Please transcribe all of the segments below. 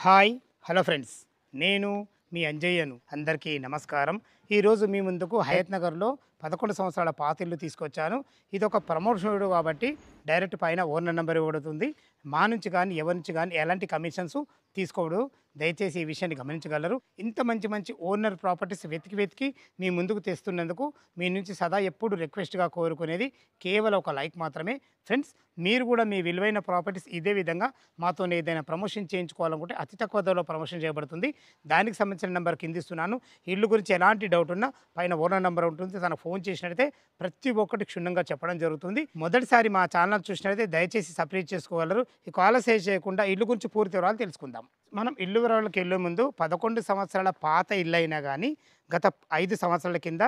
Hi hello friends, నేను మీ అంజయ్యను. అందరికీ నమస్కారం. ఈరోజు మీ ముందుకు హయత్ నగర్లో 11 సంవత్సరాల పాత ఇల్లు తీసుకొచ్చాను. ఇది ఒక ప్రమోషన్ కాబట్టి డైరెక్ట్ పైన ఓనర్ నెంబర్ ఇవ్వబడుతుంది. మా నుంచి కానీ ఎవరి నుంచి కానీ ఎలాంటి కమిషన్స్ తీసుకోడు. దయచేసి ఈ విషయాన్ని గమనించగలరు. ఇంత మంచి మంచి ఓనర్ ప్రాపర్టీస్ వెతికి మీ ముందుకు తెస్తున్నందుకు మీ నుంచి సదా ఎప్పుడు రిక్వెస్ట్గా కోరుకునేది కేవలం ఒక లైక్ మాత్రమే. ఫ్రెండ్స్, మీరు కూడా మీ విలువైన ప్రాపర్టీస్ ఇదే విధంగా మాతో ఏదైనా ప్రమోషన్ చేయించుకోవాలనుకుంటే అతి తక్కువ ధరలో ప్రమోషన్ చేయబడుతుంది. దానికి సంబంధించిన నెంబర్ కింద ఇస్తున్నాను. ఇల్లు గురించి ఎలాంటి డౌట్ ఉన్నా పైన ఓనర్ నెంబర్ ఉంటుంది. తనకు ఫోన్ చేసినట్లయితే ప్రతి ఒక్కటి క్షుణ్ణంగా చెప్పడం జరుగుతుంది. మొదటిసారి మా ఛానల్ చూసినట్లయితే దయచేసి సబ్స్క్రైబ్ చేసుకోగలరు. ఈ కాల్ చేయకుండా ఇల్లు గురించి పూర్తి వివరాలు తెలుసుకుందాం. మనం ఇల్లు వివరాలకు వెళ్ళే ముందు 11 సంవత్సరాల పాత ఇల్లు అయినా కానీ గత 5 సంవత్సరాల కింద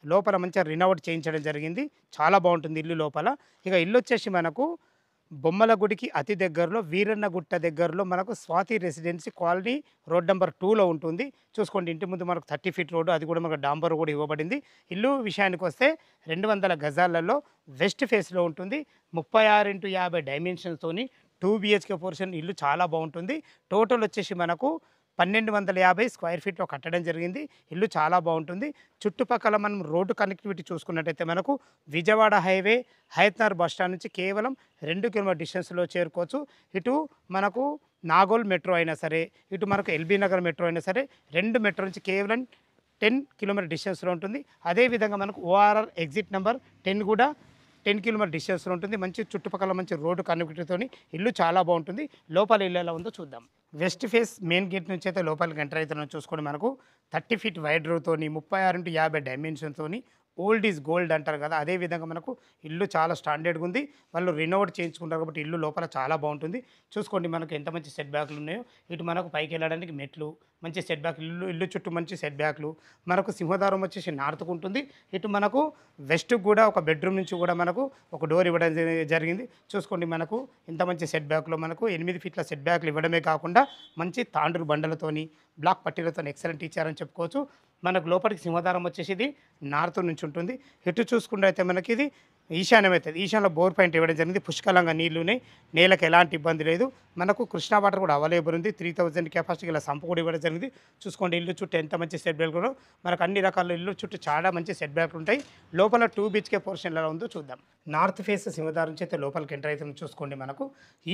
లోపల మంచిగా రినోవేట్ చేయించడం జరిగింది. చాలా బాగుంటుంది ఇల్లు లోపల. ఇక ఇల్లు వచ్చేసి మనకు బొమ్మల గుడికి అతి దగ్గరలో వీరన్నగుట్ట దగ్గరలో మనకు Swathi residency colony road number 2లో ఉంటుంది. చూసుకోండి, ఇంటి ముందు మనకు 30 ఫీట్ రోడ్డు, అది కూడా మనకు డాంబర్ కూడా ఇవ్వబడింది. ఇల్లు విషయానికి వస్తే 200 గజాలలో వెస్ట్ ఫేస్లో ఉంటుంది. 36x50 డైమెన్షన్స్తోని 2 BHK పోర్షన్ ఇల్లు చాలా బాగుంటుంది. టోటల్ వచ్చేసి మనకు 1250 స్క్వేర్ ఫీట్లో కట్టడం జరిగింది. ఇల్లు చాలా బాగుంటుంది. చుట్టుపక్కల మనం రోడ్డు కనెక్టివిటీ చూసుకున్నట్టయితే మనకు Vijayawada highway Hayath Nagar bus stand నుంచి కేవలం 2 కిలోమీటర్ డిస్టెన్స్లో చేరుకోవచ్చు. ఇటు మనకు నాగోల్ మెట్రో అయినా సరే, ఇటు మనకు ఎల్బీ నగర్ మెట్రో అయినా సరే, 2 మెట్రో నుంచి కేవలం 10 కిలోమీటర్ డిస్టెన్స్లో ఉంటుంది. అదేవిధంగా మనకు ఓఆర్ఆర్ ఎగ్జిట్ నెంబర్ 10 కూడా 10 కిలోమీటర్ డిస్టెన్స్లో ఉంటుంది. మంచి చుట్టుపక్కల మంచి రోడ్డు కనెక్టివిటీతో ఇల్లు చాలా బాగుంటుంది. లోపల ఇల్లు ఎలా ఉందో చూద్దాం. వెస్ట్ ఫేస్ మెయిన్ గేట్ నుంచి అయితే లోపలికి ఎంటర్ అవుతున్నాం. చూసుకొని మనకు 30 ఫీట్ వైడ్ రోడ్తోని 36x50 డైమెన్షన్తోని ఓల్డ్ ఈజ్ గోల్డ్ అంటారు కదా, అదేవిధంగా మనకు ఇల్లు చాలా స్టాండర్డ్గా ఉంది. వాళ్ళు రినోవేట్ చేయించుకుంటారు కాబట్టి ఇల్లు లోపల చాలా బాగుంటుంది. చూసుకోండి మనకు ఎంత మంచి సెట్ బ్యాక్లు ఉన్నాయో. ఇటు మనకు పైకి వెళ్ళడానికి మెట్లు, మంచి సెట్ బ్యాక్, ఇల్లు చుట్టూ మంచి సెట్ బ్యాక్లు. మనకు సింహద్వారం వచ్చేసి నార్త్కు ఉంటుంది. ఇటు మనకు వెస్ట్కి కూడా ఒక బెడ్రూమ్ నుంచి కూడా మనకు ఒక డోర్ ఇవ్వడం జరిగింది. చూసుకోండి మనకు ఇంత మంచి సెట్ బ్యాక్లో మనకు 8 ఫీట్ల సెట్ బ్యాక్లు ఇవ్వడమే కాకుండా మంచి తాండ్రు బండలతోని బ్లాక్ పట్టీలతో ఎక్సలెంట్ ఇచ్చారని చెప్పుకోవచ్చు. మనకు లోపలికి సింహద్వారం వచ్చేసి ఇది నార్త్ నుంచి ఉంటుంది. ఇటు చూసుకుంటే అయితే మనకి ఇది ఈశాన్యం అవుతుంది. ఈశాన్యంలో బోర్ పాయింట్ ఇవ్వడం జరిగింది. పుష్కలంగా నీళ్లునే, నేలకు ఎలాంటి ఇబ్బంది లేదు. మనకు కృష్ణా వాటర్ కూడా అవైలబుల్ ఉంది. 3000 కెపాసిటీ గల సంపు కూడా ఇవ్వడం జరిగింది. చూసుకోండి ఇల్లు చుట్టూ ఎంత మంచి సెట్ బ్యాక్ కూడా. మనకు అన్ని రకాల ఇల్లు చుట్టూ చాలా మంచి సెట్ బ్యాక్లు ఉంటాయి. లోపల 2 BHK పోర్షన్ ఎలా ఉందో చూద్దాం. నార్త్ ఫేస్ సింహద్వారం నుంచి అయితే లోపలికి ఎంటర్ అయితే చూసుకోండి మనకు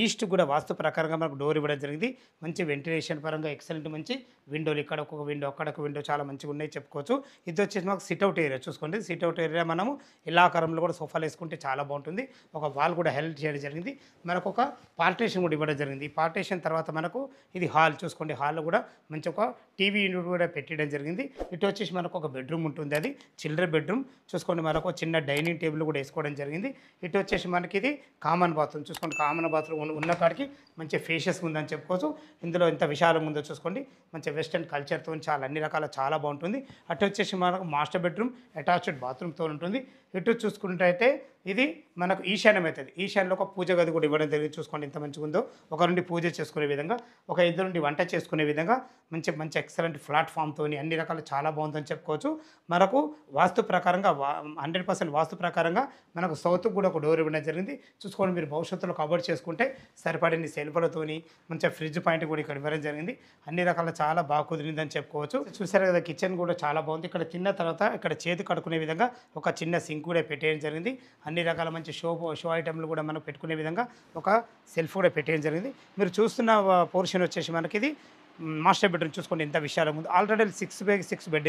ఈస్ట్ కూడా వాస్తు ప్రకారంగా మనకు డోర్ ఇవ్వడం జరిగింది. మంచి వెంటిలేషన్ పరంగా ఎక్సలెంట్ మంచి విండోలు, ఇక్కడ ఒక విండో అక్కడ ఒక విండో చాలా మంచిగా ఉన్నాయి చెప్పుకోవచ్చు. ఇది వచ్చేసి మాకు సిట్అవుట్ ఏరియా. చూసుకోండి సిట్అవుట్ ఏరియా మనము ఇలా ఆకారంలో కూడా సోఫాలు వేసుకుంటే చాలా బాగుంటుంది. ఒక వాల్ కూడా హెల్ప్ చేయడం జరిగింది. మనకు ఒక పార్టీషన్ కూడా ఇవ్వడం జరిగింది. ఈ పార్టీషన్ తర్వాత మనకు ఇది హాల్. చూసుకోండి హాల్లో కూడా మంచి ఒక టీవీ యూనిట్ కూడా పెట్టడం జరిగింది. ఇటు వచ్చేసి మనకు ఒక బెడ్రూమ్ ఉంటుంది, అది చిల్డ్రన్ బెడ్రూమ్. చూసుకోండి మనకు చిన్న డైనింగ్ టేబుల్ కూడా వేసుకోవడం జరిగింది. ఇటు వచ్చేసి మనకి ఇది కామన్ బాత్రూమ్. చూసుకోండి కామన్ బాత్రూమ్ ఉన్న కాడికి మంచి ఫేషియస్ ఉందని చెప్పుకోవచ్చు. ఇందులో ఎంత విశాలంగా ఉందో చూసుకోండి. మంచి వెస్టర్న్ కల్చర్తో చాలా అన్ని రకాల చాలా బాగుంటుంది. అటు వచ్చేసి మనకు మాస్టర్ బెడ్రూమ్ అటాచ్డ్ బాత్రూమ్తో ఉంటుంది. ఇటు చూసుకుంటే ఇది మనకు ఈశాన్యం అవుతుంది. ఈశాన్యంలో ఒక పూజ గది కూడా ఇవ్వడం జరిగింది. చూసుకోండి ఎంత మంచిగా ఉందో. ఒక నుండి పూజ చేసుకునే విధంగా, ఒక ఇద్దరు నుండి వంట చేసుకునే విధంగా మంచి మంచి ఎక్సలెంట్ ప్లాట్ఫామ్తో అన్ని రకాలు చాలా బాగుందని చెప్పుకోవచ్చు. మనకు వాస్తు ప్రకారంగా 100% వాస్తు ప్రకారంగా మనకు సౌత్కు కూడా ఒక డోర్ ఇవ్వడం జరిగింది. చూసుకోండి మీరు భవిష్యత్తులో కవర్ చేసుకుంటే సరిపడిన సెల్ఫ్లతోని మంచిగా ఫ్రిడ్జ్ పాయింట్ కూడా ఇక్కడ ఇవ్వడం జరిగింది. అన్ని రకాల చాలా బాగా కుదిరిందని చెప్పుకోవచ్చు. చూసారు కదా కిచెన్ కూడా చాలా బాగుంది. ఇక్కడ తిన్న తర్వాత ఇక్కడ చేతి కడుక్కునే విధంగా ఒక చిన్న సింక్ కూడా పెట్టేయడం జరిగింది. అన్ని రకాల మంచి షో ఐటమ్లు కూడా మనం పెట్టుకునే విధంగా ఒక సెల్ఫ్ కూడా పెట్టేయడం జరిగింది. మీరు చూస్తున్న పోర్షన్ వచ్చేసి మనకి ఇది మాస్టర్ బెడ్రూమ్. చూసుకోండి ఎంత విషయాలు ఉంది. ఆల్రెడీ 6x6 బెడ్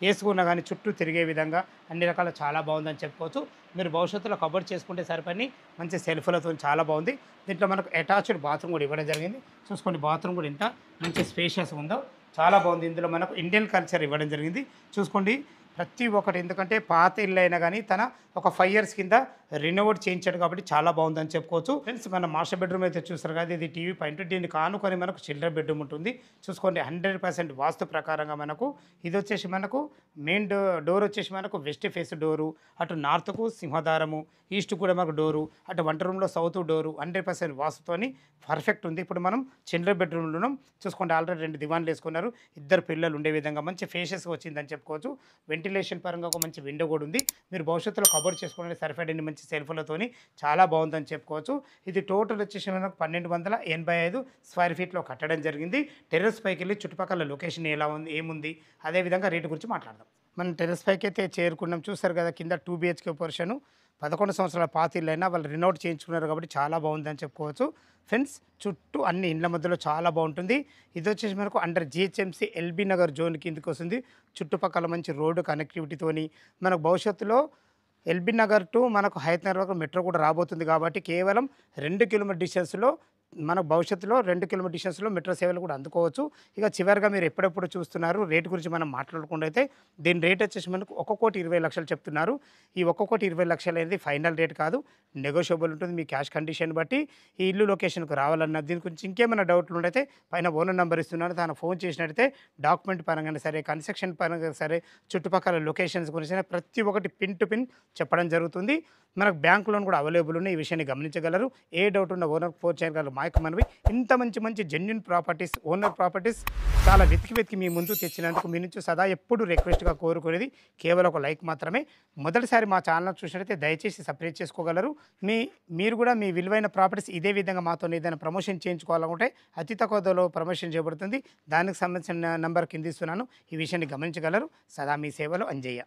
వేసుకున్నా కానీ చుట్టూ తిరిగే విధంగా అన్ని రకాల చాలా బాగుందని చెప్పుకోవచ్చు. మీరు భవిష్యత్తులో కబర్ చేసుకుంటే సరిపడి మంచి సెల్ఫ్లతో చాలా బాగుంది. దీంట్లో మనకు అటాచ్డ్ బాత్రూమ్ కూడా ఇవ్వడం జరిగింది. చూసుకోండి బాత్రూమ్ కూడా ఎంత మంచి స్పేషియస్ ఉందో, చాలా బాగుంది. ఇందులో మనకు ఇండియన్ కల్చర్ ఇవ్వడం జరిగింది. చూసుకోండి ప్రతి ఒక్కటి, ఎందుకంటే పాత ఇల్లు అయినా కానీ తన ఒక 5 years కింద రినోవేట్ చేయించాడు కాబట్టి చాలా బాగుందని చెప్పుకోవచ్చు. ఫ్రెండ్స్, మన మాస్టర్ బెడ్రూమ్ అయితే చూస్తారు కదా, ఇది టీవీ పాయింట్. దీన్ని కానుకొని మనకు చిల్డ్రన్ బెడ్రూమ్ ఉంటుంది. చూసుకోండి 100% వాస్తు ప్రకారంగా మనకు ఇది వచ్చేసి మనకు మెయిన్ డోర్ వచ్చేసి మనకు వెస్ట్ ఫేస్ డోరు, అటు నార్త్కు సింహద్వారము, ఈస్ట్ కూడా మనకు డోరు, అటు వంట రూమ్లో సౌత్ డోరు 100% వాస్తుతోని పర్ఫెక్ట్ ఉంది. ఇప్పుడు మనం చిల్డ్రన్ బెడ్రూమ్లో ఉన్నాం. చూసుకోండి ఆల్రెడీ 2 దివాన్లు వేసుకున్నారు. 2 పిల్లలు ఉండే విధంగా మంచి ఫేషియస్గా వచ్చిందని చెప్పుకోవచ్చు. వెంటిలేషన్ పరంగా ఒక మంచి విండో కూడా ఉంది. మీరు భవిష్యత్తులో కబర్ చేసుకోవడానికి సరిపడండి మంచి మంచి సెల్ఫ్లతోని చాలా బాగుందని చెప్పుకోవచ్చు. ఇది టోటల్ వచ్చేసి మనకు 1285 స్క్వేర్ ఫీట్‌లో కట్టడం జరిగింది. టెర్రస్ పైకెళ్ళి చుట్టుపక్కల లొకేషన్ ఎలా ఉంది, ఏముంది, అదేవిధంగా రేటు గురించి మాట్లాడదాం. మనం టెర్రస్ పైకైతే చేరుకున్నాం. చూసారు కదా కింద 2 బీహెచ్‌కే పోర్షను. 11 సంవత్సరాల పాత ఇల్లైనా వాళ్ళు రినోవేట్ చేయించుకున్నారు కాబట్టి చాలా బాగుందని చెప్పుకోవచ్చు. ఫ్రెండ్స్ చుట్టూ అన్ని ఇండ్ల మధ్యలో చాలా బాగుంటుంది. ఇది వచ్చేసి మనకు under GHMC LB Nagar zone కిందకి వస్తుంది. చుట్టుపక్కల మంచి రోడ్డు కనెక్టివిటీతోని మనకు భవిష్యత్తులో ఎల్బీ నగర్ టు మనకు హయత్ నగర్ వరకు మెట్రో కూడా రాబోతుంది కాబట్టి కేవలం 2 కిలోమీటర్ డిస్టెన్స్‌లో మనకు భవిష్యత్తులో 2 కిలోమీటర్ డిస్టెన్స్‌లో మెట్రో సేవలు కూడా అందుకోవచ్చు. ఇక చివరిగా మీరు ఎప్పుడెప్పుడు చూస్తున్నారు రేట్ గురించి మనం మాట్లాడుకుంటే అయితే దీని రేట్ వచ్చేసి మనకు 1,20,00,000 చెప్తున్నారు. ఈ 1,20,00,000 అనేది ఫైనల్ రేట్ కాదు, నెగోషియబుల్ ఉంటుంది. మీ క్యాష్ కండిషన్ బట్టి ఈ ఇల్లు లొకేషన్‌కు రావాలన్న దీని గురించి ఇంకేమైనా డౌట్లు ఉంటే పైన ఓనర్ నంబర్ ఇస్తున్నాను. తను ఫోన్ చేసినట్టయితే డాక్యుమెంట్ పరంగానే సరే, కన్స్ట్రక్షన్ పరంగా సరే, చుట్టుపక్కల లొకేషన్స్ గురించి ప్రతి ఒక్కటి పిన్ టు పిన్ చెప్పడం జరుగుతుంది. మనకు బ్యాంక్ లోన్ కూడా అవైలబుల్ ఉన్నాయి. ఈ విషయాన్ని గమనించగలరు. ఏ డౌట్ ఉన్న ఓనర్ ఫోన్ చేయగలరు. మా యొక్క మనవి ఇంత మంచి మంచి జెన్యూన్ ప్రాపర్టీస్, ఓనర్ ప్రాపర్టీస్ చాలా వెతికి మీ ముందు తెచ్చినందుకు మీ నుంచి సదా ఎప్పుడు రిక్వెస్ట్గా కోరుకునేది కేవలం ఒక లైక్ మాత్రమే. మొదటిసారి మా ఛానల్ చూసినట్లయితే దయచేసి సబ్స్క్రైబ్ చేసుకోగలరు. మీరు కూడా మీ విలువైన ప్రాపర్టీస్ ఇదే విధంగా మాతో ఏదైనా ప్రమోషన్ చేయించుకోవాలనుకుంటే అతి తక్కువ ధరలో ప్రమోషన్ చేయబడుతుంది. దానికి సంబంధించిన నంబర్ కింద ఇస్తున్నాను. ఈ విషయాన్ని గమనించగలరు. సదా మీ సేవలో అంజయ్య.